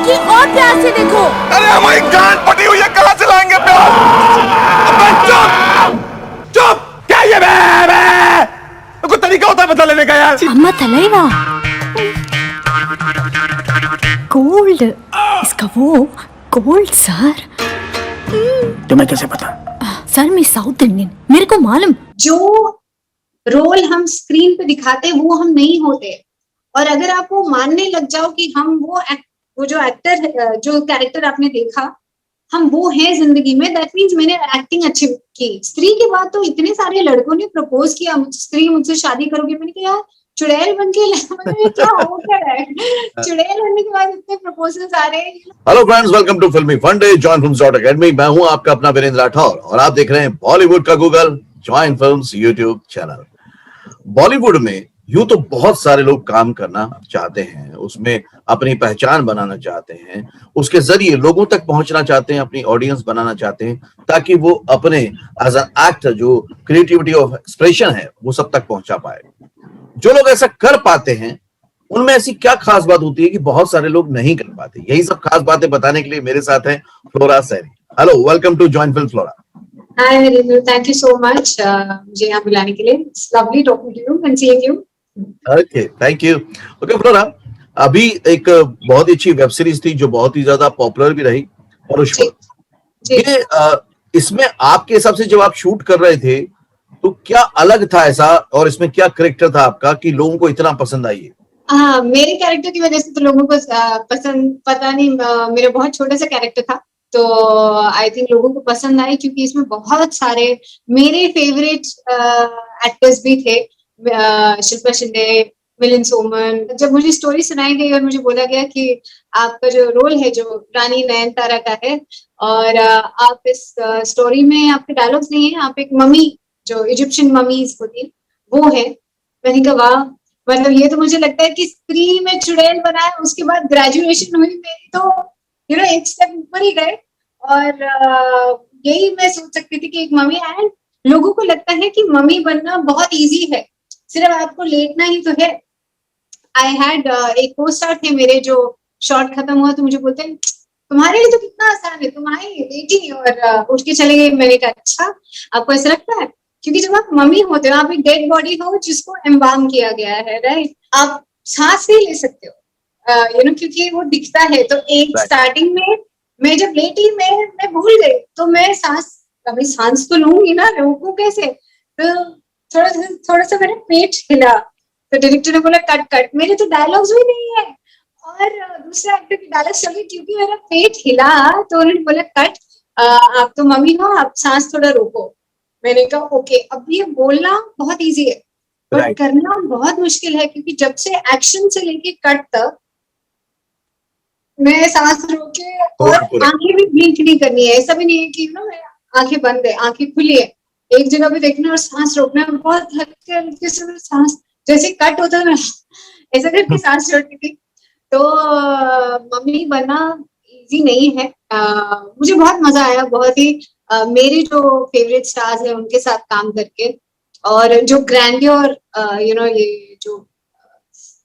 जिंदगी और प्यार से देखो। अरे हमारी गांड पटी हुई है, कहां से लाएंगे प्यार? अबे चुप चुप, क्या ये बे? कोई तरीका होता है बदला लेने का यार? अम्मा तलैवा गोल्ड, इसका वो गोल्ड सर। तुम्हें कैसे पता? सर मैं साउथ इंडियन, मेरे को मालूम। जो रोल हम स्क्रीन पे दिखाते वो हम नहीं होते, और अगर आप वो मानने लग जाओ कि हम वो जो एक्टर, जो कैरेक्टर आपने देखा, हम वो हैं जिंदगी में, दैट मीन्स मैंने एक्टिंग अच्छी की। स्त्री के बाद तो इतने सारे लड़कों ने प्रपोज किया, स्त्री मुझसे शादी करोगे? मैंने कहा यार चुड़ैल बन के मतलब क्या हो क्या रहा है? चुड़ैल बनने के बाद इतने प्रपोजल्स आ रहे हैं। Hello friends, welcome to filmy fun day, join films dot academy. मैं हूं आपका अपना वीरेंद्र राठौर और आप देख रहे हैं बॉलीवुड का Google, join films YouTube channel. Bollywood में यूं तो बहुत सारे लोग काम करना चाहते हैं, उसमें अपनी पहचान बनाना चाहते हैं, उसके जरिए लोगों तक पहुंचना चाहते हैं, अपनी ऑडियंस बनाना चाहते हैं, ताकि वो अपने एज एन एक्टर जो क्रिएटिविटी ऑफ एक्सप्रेशन है वो सब तक पहुंचा पाए। जो लोग ऐसा कर पाते हैं उनमें ऐसी क्या खास बात होती है कि बहुत सारे लोग नहीं कर पाते? यही सब खास बातें बताने के लिए मेरे साथ है Flora Saini. Hello, welcome to join film Flora. Hi Virendra, thank you so much मुझे यहाँ बुलाने के लिए। It's lovely talking to you and seeing you. Okay, thank you. Okay Flora, अभी एक बहुत ही अच्छी वेब सीरीज थी जो बहुत ही ज्यादा पॉपुलर भी रही, पुष्पा। ये इसमें आपके हिसाब से जब आप शूट कर रहे थे तो क्या अलग था ऐसा, और इसमें क्या कैरेक्टर था आपका कि लोगों को इतना पसंद आई है? हाँ, मेरे कैरेक्टर की वजह से तो लोगों को पसंद, पता नहीं, मेरा बहुत छोटा सा कैरेक्टर था तो आई थिंक लोगों को पसंद आई, क्योंकि इसमें बहुत सारे मेरे फेवरेट एक्टर्स भी थे। शिल्पा शिंदे, मिलिंद सोमन। जब मुझे स्टोरी सुनाई गई और मुझे बोला गया कि आपका जो रोल है जो रानी नयनतारा का है, और आप इस स्टोरी में आपके डायलॉग्स नहीं है, आप एक मम्मी, जो इजिप्शियन ममीज होती वो है। मैंने कहा वाह, मतलब ये तो मुझे लगता है कि स्त्री में चुड़ैल बनाए, उसके बाद ग्रेजुएशन हुई मेरी, तो एक स्टेप ऊपर ही गए। और यही मैं सोच सकती थी कि एक मम्मी, एंड लोगों को लगता है कि मम्मी बनना बहुत इजी है, सिर्फ आपको लेटना ही तो है। आई हैड एक को स्टार थे मेरे, जो शॉर्ट खत्म हुआ तो मुझे बोलते हैं तुम्हारे लिए तो कितना आसान है, तुम्हारी बेटी और उठ के चले गए। मैंने कहा अच्छा, आपको ऐसा लगता है? क्योंकि जब आप मम्मी होते हो, आप एक डेड बॉडी हो जिसको एम्बाम किया गया है, राइट? आप सांस नहीं ले सकते हो, क्योंकि वो दिखता है। तो एक स्टार्टिंग में मैं जब लेटी, मैं भूल गई, तो मैं अभी सांस तो लूंगी ना, रोकूं कैसे? तो थोड़ा सा मेरा पेट हिला, तो डायरेक्टर ने बोला कट कट। मेरे तो डायलॉग्स भी नहीं है, और दूसरा एक्टर की डायलॉग चली, क्योंकि मेरा पेट हिला तो उन्होंने बोला कट, आप तो मम्मी हो, आप सांस थोड़ा रोको। मैंने कहा ओके। अब ये बोलना बहुत इजी है पर करना बहुत मुश्किल है, क्योंकि जब से एक्शन से लेके कट तक मैं सांस रोके, और आंखें भी ब्लिंक नहीं करनी है। ऐसा भी नहीं है कि आंखें बंद है, आंखें खुली है, एक जगह पे देखना और सांस रोकना। बहुत हल्के हल्के से सांस, जैसे कट होता है ना, ऐसा करके सांस छोड़ती थी। तो मम्मी बनना इजी नहीं है। मुझे बहुत मजा आया, बहुत ही मेरे जो फेवरेट स्टार्स हैं उनके साथ काम करके, और जो ग्रैंडियर, ये जो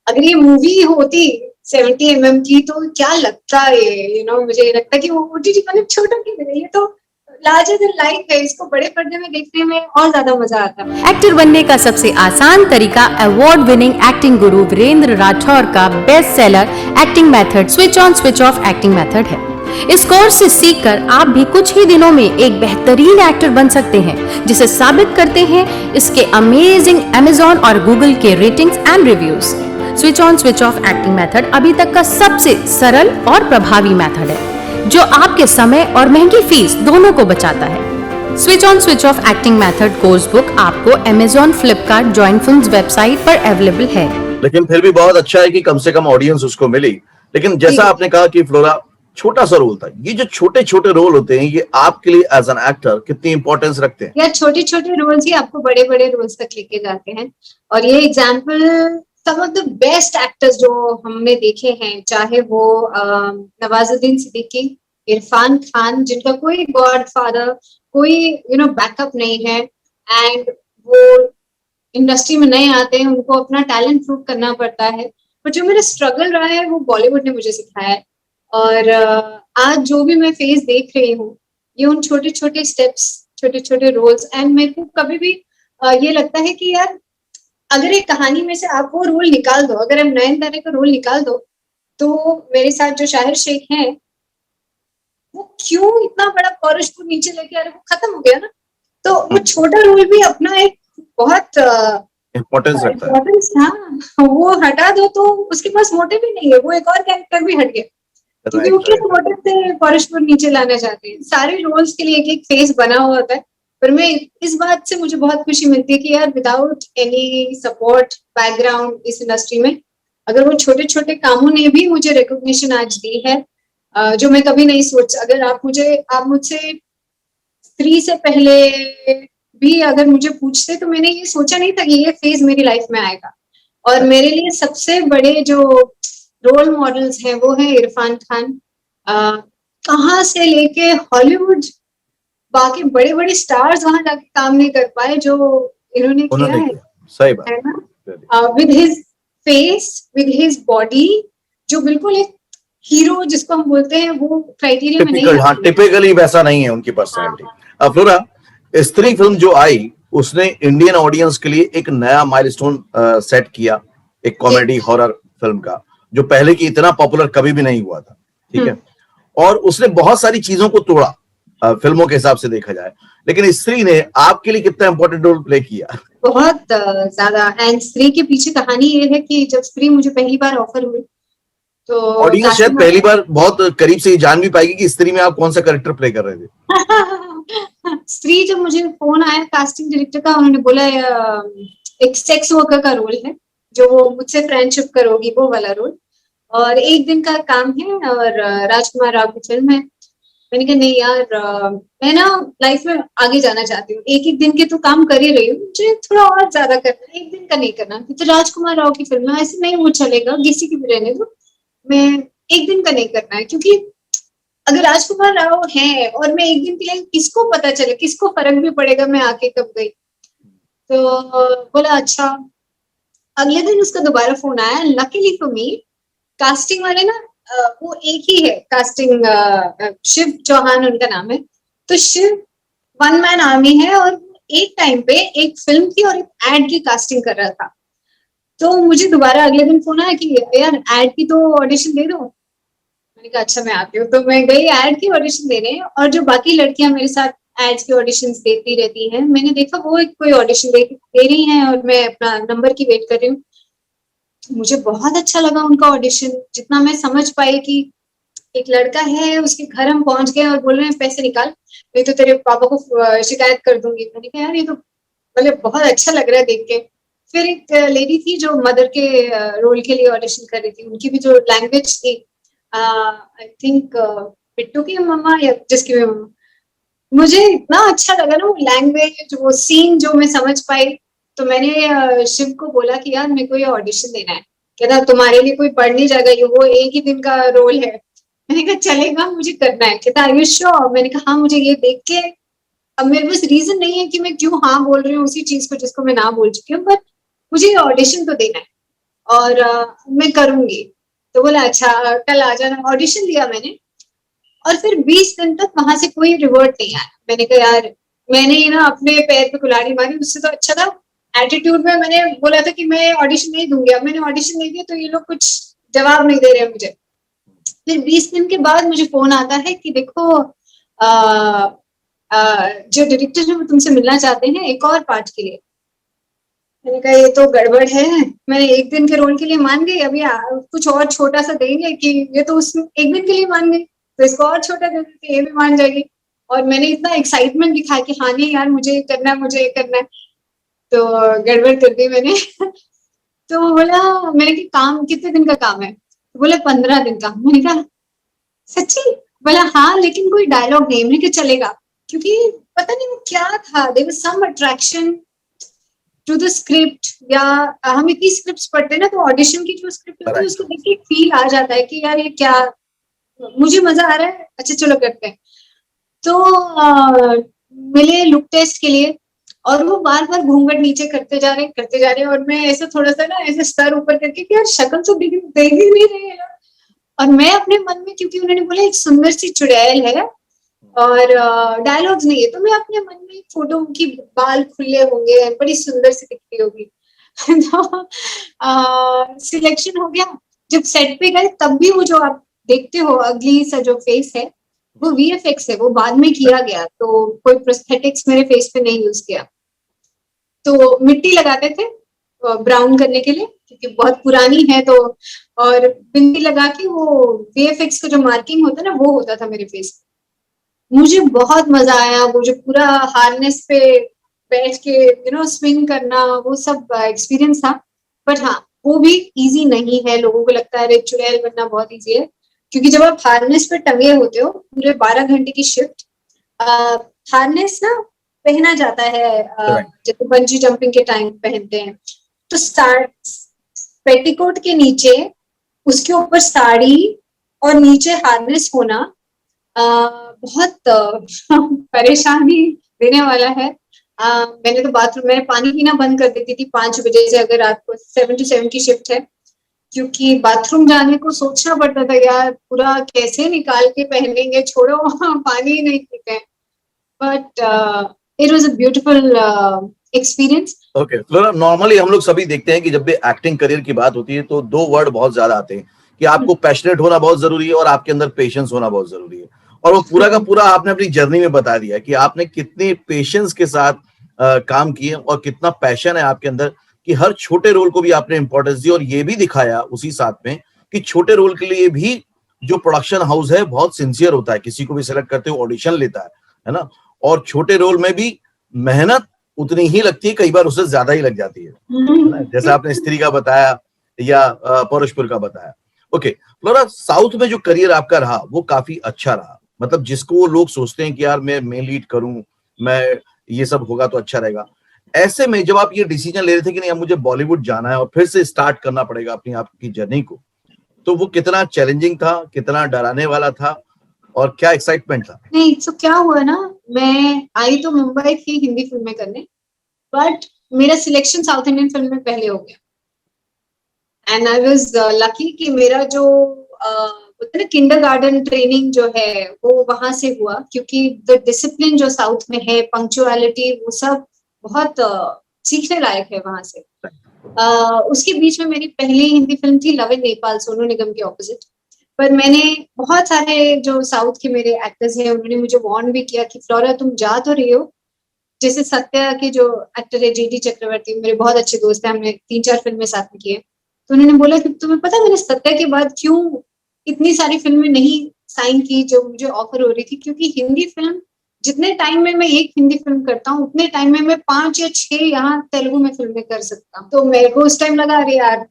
अगर ये मूवी होती 70 mm की तो क्या लगता है, मुझे लगता है कि वो ओटीटी मतलब छोटा की नहीं, ये तो लार्जर देन लाइफ है। इसको बड़े पर्दे में देखने में और ज्यादा मजा आता है। एक्टर बनने का सबसे आसान तरीका अवार्ड विनिंग एक्टिंग गुरु वीरेंद्र राठौर का best seller acting method switch on switch off acting method है। इस कोर्स से सीखकर आप भी कुछ ही दिनों में एक बेहतरीन एक्टर बन सकते हैं, जिसे साबित करते हैं इसके अमेजिंग Amazon और Google के ratings and reviews. Switch on switch off acting method अभी तक का सबसे सरल और प्रभावी मेथड है, जो आपके समय और महंगी फीस दोनों को बचाता है। Switch on switch off acting method course book आपको Amazon, Flipkart, join films website पर अवेलेबल है। लेकिन फिर भी बहुत अच्छा है कि कम से कम ऑडियंस उसको मिली। लेकिन जैसा आपने कहा कि फ्लोरा छोटा सा रोल था, ये जो छोटे छोटे रोल होते हैं ये आपके लिए एज एन एक्टर कितनी इंपॉर्टेंस रखते हैं? या छोटे छोटे रोल्स ही आपको बड़े बड़े रोल्स तक लेके जाते हैं। और ये example some of the best actors जो हमने देखे हैं, चाहे वो नवाजुद्दीन सिद्दीकी, इरफान खान, जिनका कोई गॉडफादर, कोई बैकअप नहीं है, एंड वो इंडस्ट्री में नए आते हैं, उनको अपना टैलेंट प्रूव करना पड़ता है। पर जो मेरा स्ट्रगल रहा है वो बॉलीवुड ने मुझे सिखाया है। और आज जो भी मैं फेस देख रही हूँ, ये उन छोटे छोटे स्टेप्स, छोटे छोटे रोल्स, एंड मेरे को कभी भी ये लगता है कि यार अगर एक कहानी में से आप वो रोल निकाल दो, अगर हम नयनतारा का रोल निकाल दो, तो मेरे साथ जो शाहिर शेख हैं, वो क्यों इतना बड़ा कॉरस को नीचे लेके आ रहे, वो खत्म हो गया ना। तो वो छोटा रोल भी अपना एक बहुत इंपॉर्टेंस रखता है। इम्पोर्टेंस था, वो हटा दो तो उसके पास मोटिव ही नहीं है, वो एक और कैरेक्टर भी हट गया, क्योंकि वो किस मोटिव से कॉरस को नीचे लाना चाहते हैं। सारे रोल्स के लिए एक एक फेस बना हुआ होता है, पर मैं इस बात से मुझे बहुत खुशी मिलती है कि यार विदाउट एनी सपोर्ट बैकग्राउंड इस इंडस्ट्री में, अगर वो छोटे छोटे कामों ने भी मुझे रिकॉग्निशन आज दी है, जो मैं कभी नहीं सोच, अगर आप मुझसे स्त्री से पहले भी अगर मुझे पूछते तो मैंने ये सोचा नहीं था कि ये फेज मेरी लाइफ में आएगा। और मेरे लिए सबसे बड़े जो रोल मॉडल्स हैं वो है इरफान खान, कहाँ से लेके हॉलीवुड, बाकी बड़े बड़े स्टार्स वहां जाके काम नहीं कर पाए जो इन्होंने किया है, सही बात है ना, with his face, with his body, जो बिल्कुल एक हीरो जिसको हम बोलते हैं वो क्राइटेरिया में नहीं। हाँ, टिपिकली वैसा नहीं है उनकी पर्सनैलिटी। फ्लोरा, स्त्री फिल्म जो आई उसने इंडियन ऑडियंस के लिए एक नया माइलस्टोन सेट किया, एक कॉमेडी हॉरर फिल्म का, जो पहले की इतना पॉपुलर कभी भी नहीं हुआ था, ठीक है। और उसने बहुत सारी चीजों को तोड़ा फिल्मों के हिसाब से देखा जाए, लेकिन स्त्री ने आपके लिए कितना इंपॉर्टेंट रोल प्ले किया? बहुत ज्यादा। एंड स्त्री के पीछे कहानी ये है कि जब स्त्री मुझे पहली बार ऑफर हुई तो ऑडियंस शायद पहली बार बहुत करीब से जान भी पाएगी कि स्त्री में आप कौन सा कैरेक्टर प्ले कर रहे थे। स्त्री जब मुझे फोन आया कास्टिंग डायरेक्टर का, उन्होंने बोला एक सेक्स वर्कर का रोल है, जो वो मुझसे फ्रेंडशिप करोगी, वो वाला रोल, और 1 दिन का काम है और राजकुमार राव की फिल्म है। मैंने कहा नहीं यार, मैं ना लाइफ में आगे जाना चाहती हूँ, एक दिन के तो काम कर ही रही हूँ, मुझे थोड़ा और ज्यादा करना है, 1 दिन का नहीं करना। तो राजकुमार राव की फिल्म है, ऐसे नहीं वो चलेगा, किसी की भी रहने दो, मैं 1 दिन का नहीं करना है, क्योंकि अगर राजकुमार राव है और मैं 1 दिन के लिए, किसको पता चले, किसको फर्क भी पड़ेगा मैं आके कब गई। तो बोला अच्छा। अगले दिन उसका दोबारा फोन आया, लकीली फॉर मी कास्टिंग वाले ना वो एक ही है कास्टिंग, शिव चौहान उनका नाम है। तो शिव 1 मैन आर्मी है और एक टाइम पे एक फिल्म की और एक एड की कास्टिंग कर रहा था। तो मुझे दोबारा अगले दिन फोन आया कि यार एड की तो ऑडिशन दे दो। मैंने कहा अच्छा मैं आती हूँ। तो मैं गई एड की ऑडिशन देने, और जो बाकी लड़कियां मेरे साथ एड्स की ऑडिशंस देती रहती हैं, मैंने देखा वो एक कोई ऑडिशन दे रही हैं और मैं अपना नंबर की वेट कर रही हूँ। मुझे बहुत अच्छा लगा उनका ऑडिशन, जितना मैं समझ पाई कि एक लड़का है, उसके घर हम पहुंच गए और बोल रहे हैं पैसे निकाल, नहीं तो तेरे पापा को शिकायत कर दूंगी। मैंने कहा यार ये तो मतलब बहुत अच्छा लग रहा है देख के। फिर एक लेडी थी जो मदर के रोल के लिए ऑडिशन कर रही थी, उनकी भी जो लैंग्वेज थी, आई थिंक पिट्टू की मम्मा या जिसकी भी मम्मा, मुझे इतना अच्छा लगा ना वो लैंग्वेज, वो सीन जो मैं समझ पाई। तो मैंने शिव को बोला कि यार मेरे को ये ऑडिशन देना है। कहता तुम्हारे लिए कोई पढ़ नहीं जाएगा, ये वो 1 ही दिन का रोल है। मैंने कहा चलेगा, मुझे करना है। कहता आर यू श्योर? मैंने कहा हाँ, मुझे ये देख के अब मेरे पास रीजन नहीं है कि मैं क्यों हाँ बोल रही हूँ उसी चीज को जिसको मैं ना बोल चुकी हूँ, पर मुझे ऑडिशन तो देना है और मैं करूंगी। तो बोला अच्छा कल आ जाना। ऑडिशन दिया मैंने और फिर 20 दिन तक वहां से कोई रिवर्ट नहीं आया। मैंने कहा यार मैंने ना अपने पैर पे कुल्हाड़ी मारी, उससे तो अच्छा था एटीट्यूड में मैंने बोला था कि मैं ऑडिशन नहीं दूंगी। अब मैंने ऑडिशन नहीं दिया तो ये लोग कुछ जवाब नहीं दे रहे मुझे। फिर 20 दिन के बाद मुझे फोन आता है कि देखो जो डायरेक्टर है वो तुमसे मिलना चाहते हैं एक और पार्ट के लिए। मैंने कहा ये तो गड़बड़ है, मैंने 1 दिन के रोल के लिए मान गई, अभी कुछ और छोटा सा देंगे कि ये तो उस 1 दिन के लिए मान गई, तो इसको और छोटा दे देते ये भी मान जाएगी। और मैंने इतना एक्साइटमेंट दिखाया कि हाँ नहीं यार मुझे ये करना है, मुझे ये करना है। तो गड़बड़ कर दी मैंने। तो बोला, मैंने कहा काम कितने दिन का काम है? तो बोले 15 दिन का। मैंने कहा सच्ची? बोला हाँ, लेकिन कोई डायलॉग नहीं। मैंने कहा चलेगा, क्योंकि पता नहीं वो क्या था, there was some attraction to the script, या हम इतनी स्क्रिप्ट्स पढ़ते हैं ना, तो ऑडिशन की जो स्क्रिप्ट होती है उसको देख के फील आ जाता है कि यार ये क्या, मुझे मजा आ रहा है, अच्छा चलो करते हैं। तो मिले लुक टेस्ट के लिए और वो बार बार घूंघट नीचे करते जा रहे और मैं ऐसे थोड़ा सा ना ऐसे सर ऊपर करके कि यार शक्ल तो देख ही नहीं रही है। और मैं अपने मन में, क्योंकि उन्होंने बोला एक सुंदर सी चुड़ैल है और डायलॉग्स नहीं है, तो मैं अपने मन में एक फोटो की बाल खुले होंगे, बड़ी सुंदर सी दिखती होगी। तो सिलेक्शन हो गया। जब सेट पे गए तब भी वो जो आप देखते हो अगली सा जो फेस है वो VFX है, वो बाद में किया गया, तो कोई प्रोस्थेटिक्स मेरे फेस पे नहीं यूज किया। तो मिट्टी लगाते थे ब्राउन करने के लिए, क्योंकि बहुत पुरानी है, तो और बिंदी लगा के वो VFX का जो मार्किंग होता है ना वो होता था मेरे फेस पे। मुझे बहुत मजा आया, वो जो पूरा हार्नेस पे बैठ के स्विंग करना, वो सब एक्सपीरियंस था। बट हाँ, वो भी इजी नहीं है। लोगों को लगता है अरे चुड़ैल बनना बहुत इजी है, क्योंकि जब आप हार्नेस पे टंगे होते हो पूरे 12 घंटे की शिफ्ट, हार्नेस ना पहना जाता है जैसे बंजी जंपिंग के टाइम पहनते हैं, तो पेटीकोट के नीचे उसके ऊपर साड़ी और नीचे हार्नेस होना बहुत परेशानी देने वाला है। मैंने तो बाथरूम में पानी पीना बंद कर देती थी 5 बजे से, अगर रात को 7 to 7 की शिफ्ट है, क्योंकि बाथरूम जाने को सोचना पड़ता था यार, पूरा कैसे निकाल के पहनेंगे, छोड़ो पानी ही नहीं पीते। But it was a beautiful experience. Okay flora, normally हम लोग सभी देखते हैं कि जब भी एक्टिंग करियर की बात होती है तो 2 वर्ड बहुत ज्यादा आते हैं कि आपको पैशनेट होना बहुत जरूरी है और आपके अंदर पेशेंस होना बहुत जरूरी है। और वो पूरा का पूरा आपने अपनी जर्नी में बता दिया कि आपने कितने पेशेंस के साथ काम किए और कितना पैशन है आपके अंदर कि हर छोटे रोल को भी आपने इंपॉर्टेंस दी। और ये भी दिखाया उसी साथ में कि छोटे रोल के लिए भी जो प्रोडक्शन हाउस है बहुत सिंसियर होता है, किसी को भी सिलेक्ट करते हुए ऑडिशन लेता है ना। और छोटे रोल में भी मेहनत उतनी ही लगती है, कई बार उससे ज्यादा ही लग जाती है जैसे आपने स्त्री का बताया या पौरुषपुर का बताया। ओके फ्लोरा, साउथ में जो करियर आपका रहा वो काफी अच्छा रहा, मतलब जिसको वो लोग सोचते हैं कि यार मैं मेन लीड करूं, मैं ये सब होगा तो अच्छा रहेगा। ऐसे में जब आप ये डिसीजन ले रहे थे कि नहीं अब मुझे बॉलीवुड जाना है और फिर से स्टार्ट करना पड़ेगा अपनी आपकी जर्नी को, तो वो कितना चैलेंजिंग था, कितना डराने वाला था और क्या एक्साइटमेंट था? नहीं, तो क्या हुआ ना, मैं आई तो मुंबई थी हिंदी फिल्में करने, बट मेरा सिलेक्शन साउथ इंडियन फिल्म में पहले हो गया। एंड आई वाज लकी कि मेरा जो बोलते ना किंडरगार्टन ट्रेनिंग जो है वो वहां से हुआ, क्योंकि द डिसिप्लिन जो साउथ में है, पंक्चुअलिटी, वो सब बहुत सीखने लायक है वहां से। उसके बीच में मेरी पहली हिंदी फिल्म थी लव इन नेपाल, सोनू निगम के ऑपोजिट। पर मैंने बहुत सारे जो साउथ के मेरे एक्टर्स हैं उन्होंने मुझे वार्न भी किया कि फ्लोरा तुम जा तो रही हो, जैसे सत्या के जो एक्टर है JD चक्रवर्ती, मेरे बहुत अच्छे दोस्त हैं, हमने 3-4 फिल्में साथ में की है। तो उन्होंने बोला कि तुम्हें पता है मैंने सत्या के बाद क्यों इतनी सारी फिल्में नहीं साइन की जो मुझे ऑफर हो रही थी, क्योंकि हिंदी फिल्म जितने टाइम में मैं एक हिंदी फिल्म करता हूँ उतने टाइम में मैं 5 या 6 यहाँ तेलुगु में फिल्में कर सकता हूँ। तो मेरे को उस टाइम लगा अरे यार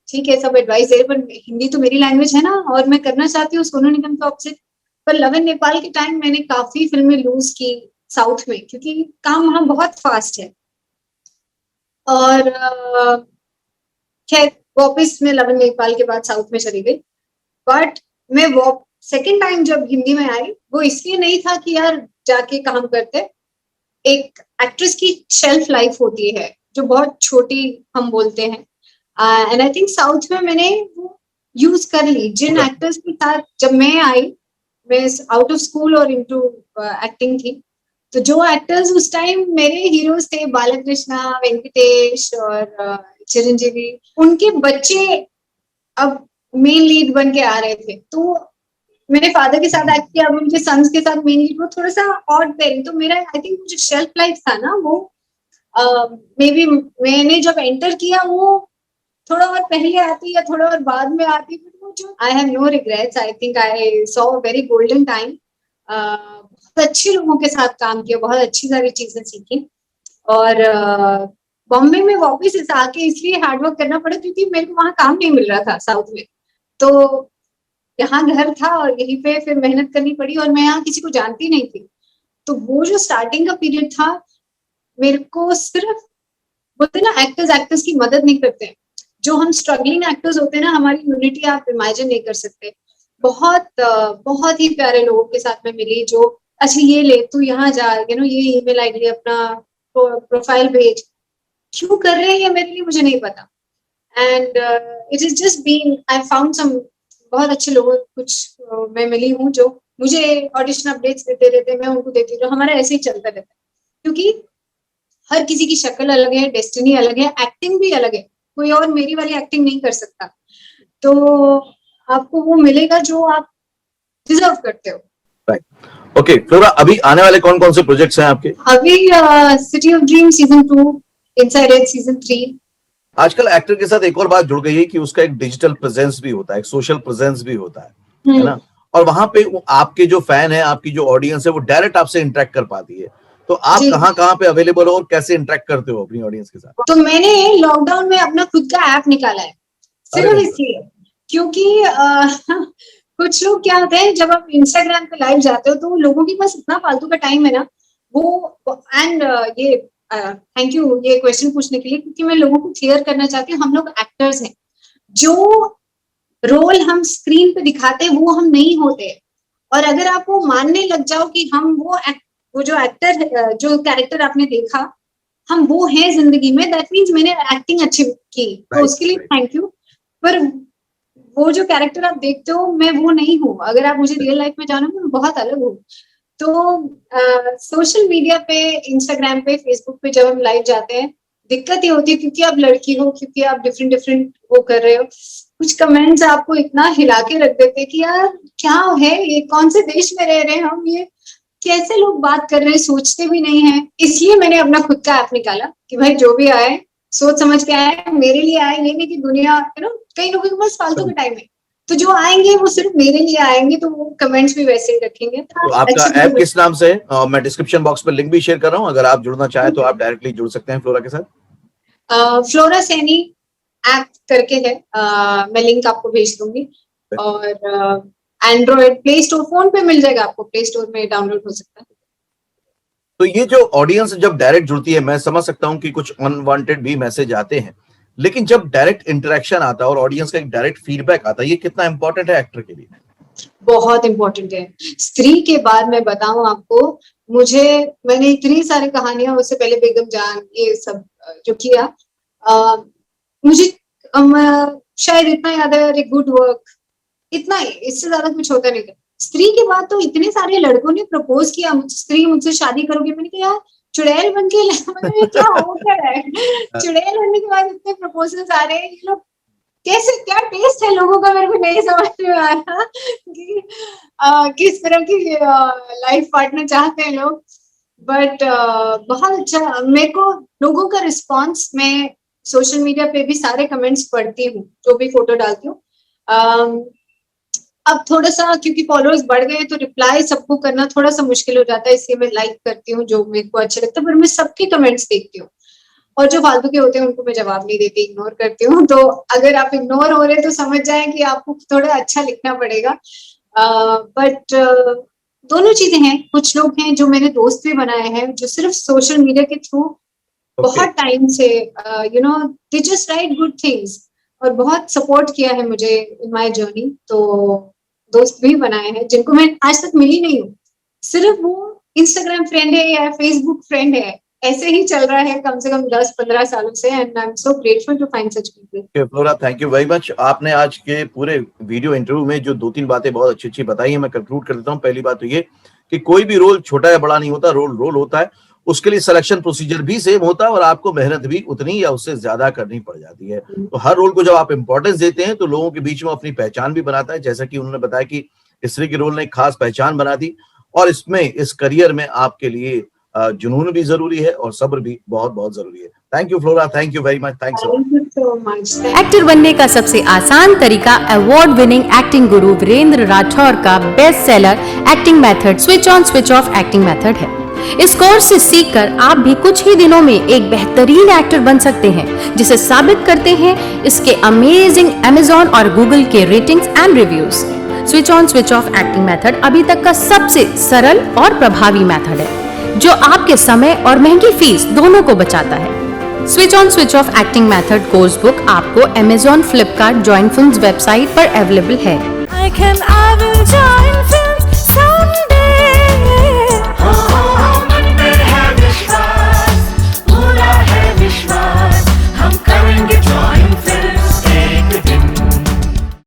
ठीक है सब एडवाइस दे, पर हिंदी तो मेरी लैंग्वेज है ना और मैं करना चाहती हूँ सोनू निगम के ऑपोजिट। पर लव इन नेपाल के टाइम मैंने काफी फिल्में लूज की साउथ में, क्योंकि काम वहां बहुत फास्ट है। और खैर वापस मैं लव इन नेपाल के बाद साउथ में चली गई। बट मैं वो सेकेंड टाइम जब हिंदी में आई वो इसलिए नहीं था कि यार जाके काम करते, एक एक्ट्रेस की शेल्फ लाइफ होती है जो बहुत छोटी हम बोलते हैं, एंड आई थिंक साउथ में मैंने वो यूज कर ली। जिन एक्टर्स के साथ जब मैं आई, मैं आउट ऑफ स्कूल और इनटू एक्टिंग थी, तो जो एक्टर्स उस टाइम मेरे हीरोज थे बालकृष्णा, वेंकटेश और चिरंजीवी, उनके बच्चे अब मेन लीड बन के आ रहे थे। तो मेरे फादर के साथ एक्ट किया, अब उनके सन्स के साथ मेन लीड, वो थोड़ा सा ऑड थे। तो मेरा आई थिंक जो शेल्फ लाइफ था ना वो मे बी मैंने जब एंटर किया वो थोड़ा और पहले आती या थोड़ा और बाद में आती, बट वो जो I have no regrets, I think I saw a very golden time. बहुत अच्छे लोगों के साथ काम किया, बहुत अच्छी सारी चीजें सीखी। और बॉम्बे में वापस आके इसलिए हार्डवर्क करना पड़ा क्योंकि मेरे को वहां काम नहीं मिल रहा था साउथ में, तो यहाँ घर था और यहीं पे फिर मेहनत करनी पड़ी। और मैं यहाँ किसी को जानती नहीं थी, तो वो जो स्टार्टिंग का पीरियड था मेरे को सिर्फ बोलते ना एक्टर्स की मदद नहीं करते, जो हम स्ट्रगलिंग एक्टर्स होते हैं ना, हमारी यूनिटी आप इमेजिन नहीं कर सकते। बहुत ही प्यारे लोगों के साथ में मिली जो अच्छा ये ले तू यहाँ जा, ये ईमेल आईडी अपना प्रोफाइल भेज, क्यों कर रहे हैं ये मेरे लिए मुझे नहीं पता। And it is just been I found some बहुत अच्छे लोगों कुछ मैं मिली हूँ जो मुझे ऑडिशन अपडेट्स देते रहते हैं, मैं उनको देती हूँ। हमारा ऐसे ही चलता रहता है, क्योंकि हर किसी की शक्ल अलग है, डेस्टिनी अलग है, एक्टिंग भी अलग है। कोई और मेरी वाली एक्टिंग नहीं कर सकता, तो आपको वो मिलेगा जो आप डिजर्व करते हो। ओके फ्लोरा, अभी आने वाले कौन कौन से प्रोजेक्ट्स हैं आपके? अभी city of dream season 2, inside edge season 3। आजकल एक्टर के साथ एक और बात जुड़ गई है कि उसका एक डिजिटल प्रेजेंस भी होता है, एक सोशल प्रेजेंस भी होता है ना? और वहां पे आपके जो फैन है, आपकी जो ऑडियंस है, वो डायरेक्ट आपसे इंटरेक्ट कर पाती है। तो आप कहाँ पे अवेलेबल हो और कैसे इंटरेक्ट करते हो अपनी ऑडियंस के साथ? तो मैंने लॉकडाउन में अपना खुद का ऐप निकाला है, सिर्फ इसलिए क्योंकि कुछ लोग क्या होते हैं, जब आप इंस्टाग्राम पे लाइव जाते हो तो लोगों के पास इतना फालतू का टाइम है ना, वो एंड ये थैंक यू ये क्वेश्चन पूछने के लिए, क्योंकि मैं लोगों को क्लियर करना चाहती हूँ, हम लोग एक्टर्स हैं, जो रोल हम स्क्रीन पे दिखाते हैं वो हम नहीं होते। और अगर आप वो मानने लग जाओ कि हम वो जो एक्टर जो कैरेक्टर आपने देखा हम वो हैं जिंदगी में, दैट मीन्स मैंने एक्टिंग अच्छी की, तो उसके लिए थैंक यू। पर वो जो कैरेक्टर आप देखते हो मैं वो नहीं हूँ। अगर आप मुझे रियल लाइफ में जानोगे मैं बहुत अलग हूँ। तो सोशल मीडिया पे, इंस्टाग्राम पे, फेसबुक पे जब हम लाइव जाते हैं दिक्कत ये होती है, क्योंकि आप लड़की हो, क्योंकि आप डिफरेंट वो कर रहे हो, कुछ कमेंट्स आपको इतना हिला के रख देते हैं कि यार क्या है ये, कौन से देश में रह रहे हैं हम, ये कैसे लोग बात कर रहे हैं, सोचते भी नहीं है। इसलिए मैंने अपना खुद का ऐप निकाला कि भाई जो भी आए सोच समझ के आए, मेरे लिए आए, ये नहीं कि दुनिया कई लोगों के पास फालतू का टाइम है, तो जो आएंगे वो सिर्फ मेरे लिए आएंगे, तो वो कमेंट्स भी वैसे ही रखेंगे। तो आपका ऐप किस नाम से है? मैं डिस्क्रिप्शन बॉक्स में लिंक भी शेयर कर रहा हूँ, अगर आप जुड़ना चाहे तो आप डायरेक्टली जुड़ सकते हैं फ्लोरा के साथ। फ्लोरा सैनी ऐप करके है, मैं लिंक आपको भेज दूंगी। और एंड्रॉइड प्ले स्टोर, फोन पे मिल जाएगा आपको, प्ले स्टोर में डाउनलोड हो सकता है। तो ये जो ऑडियंस जब डायरेक्ट जुड़ती है, मैं समझ सकता हूँ कि कुछ अनवांटेड भी मैसेज आते हैं, लेकिन जब डायरेक्ट इंटरेक्शन आता है और ऑडियंस का एक डायरेक्ट फीडबैक आता है, ये कितना इंपॉर्टेंट है एक्टर के लिए? बहुत इंपॉर्टेंट है। स्त्री के बाद मैं बताऊं आपको, मैंने इतनी सारी कहानियां, उससे पहले बेगम जान, ये सब जो किया, मुझे शायद इतना याद है, अरे गुड वर्क, इतना, इससे ज्यादा कुछ होता नहीं था। स्त्री के बाद तो इतने सारे लड़कों ने प्रपोज किया, स्त्री मुझसे शादी करोगे, मैंने कहा यार चुड़ैल बन के मतलब क्या हो रहा है, चुड़ैल बनने के बाद इतने प्रपोजल्स आ रहे हैं, ये लोग कैसे, क्या टेस्ट है लोगों का, मेरे को नहीं समझ में आ रहा कि किस तरह की लाइफ पार्टनर चाहते हैं लोग। बट बहुत अच्छा मेरे को लोगों का रिस्पॉन्स, मैं सोशल मीडिया पे भी सारे कमेंट्स पढ़ती हूँ, जो भी फोटो डालती हूँ। अब थोड़ा सा क्योंकि फॉलोअर्स बढ़ गए तो रिप्लाई सबको करना थोड़ा सा मुश्किल हो जाता है, इसलिए मैं लाइक करती हूँ जो मेरे को अच्छा लगता है, पर मैं सबके कमेंट्स देखती हूँ, और जो फालतू के होते हैं उनको मैं जवाब नहीं देती, इग्नोर करती हूँ। तो अगर आप इग्नोर हो रहे तो समझ जाएं कि आपको थोड़ा अच्छा लिखना पड़ेगा। बट दोनों चीजें हैं। कुछ लोग हैं जो मैंने दोस्त भी बनाए हैं, जो सिर्फ सोशल मीडिया के थ्रू बहुत टाइम से they just right good things, और बहुत सपोर्ट किया है मुझे इन माय जर्नी। तो दोस्त भी बनाए हैं जिनको मैं आज तक मिली नहीं हूँ, सिर्फ वो इंस्टाग्राम फ्रेंड है या फेसबुक फ्रेंड है, ऐसे ही चल रहा है कम से कम 10-15 सालों से, and I am so grateful to find such people. Flora, thank you very much. आपने आज के पूरे वीडियो इंटरव्यू में जो 2-3 बातें बहुत अच्छी बताई है, मैं कंक्लूड कर देता हूँ। पहली बात तो ये कि कोई भी रोल छोटा या बड़ा नहीं होता, रोल होता है, उसके लिए सिलेक्शन प्रोसीजर भी सेम होता है, और आपको मेहनत भी उतनी या उससे ज्यादा करनी पड़ जाती है। तो हर रोल को जब आप इंपॉर्टेंस देते हैं तो लोगों के बीच में अपनी पहचान भी बनाता है, जैसा कि उन्होंने बताया कि स्त्री के रोल ने एक खास पहचान बना दी, और इसमें इस करियर में आपके लिए जुनून भी जरूरी है और सब्र भी बहुत बहुत जरूरी है। Thank you flora, thank you very much, thanks so much. Actor बनने का सबसे आसान तरीका अवार्ड विनिंग एक्टिंग गुरु वीरेंद्र राठौर का best seller acting method switch on switch off acting method है। इस कोर्स से सीखकर आप भी कुछ ही दिनों में एक बेहतरीन एक्टर बन सकते हैं, जिसे साबित करते हैं इसके अमेजिंग Amazon और Google के ratings and reviews. Switch on switch off acting method अभी तक का सबसे सरल और प्रभावी मेथड है, जो आपके समय और महंगी फीस दोनों को बचाता है। Switch on switch off acting method course book आपको Amazon, Flipkart, join films website पर अवेलेबल है।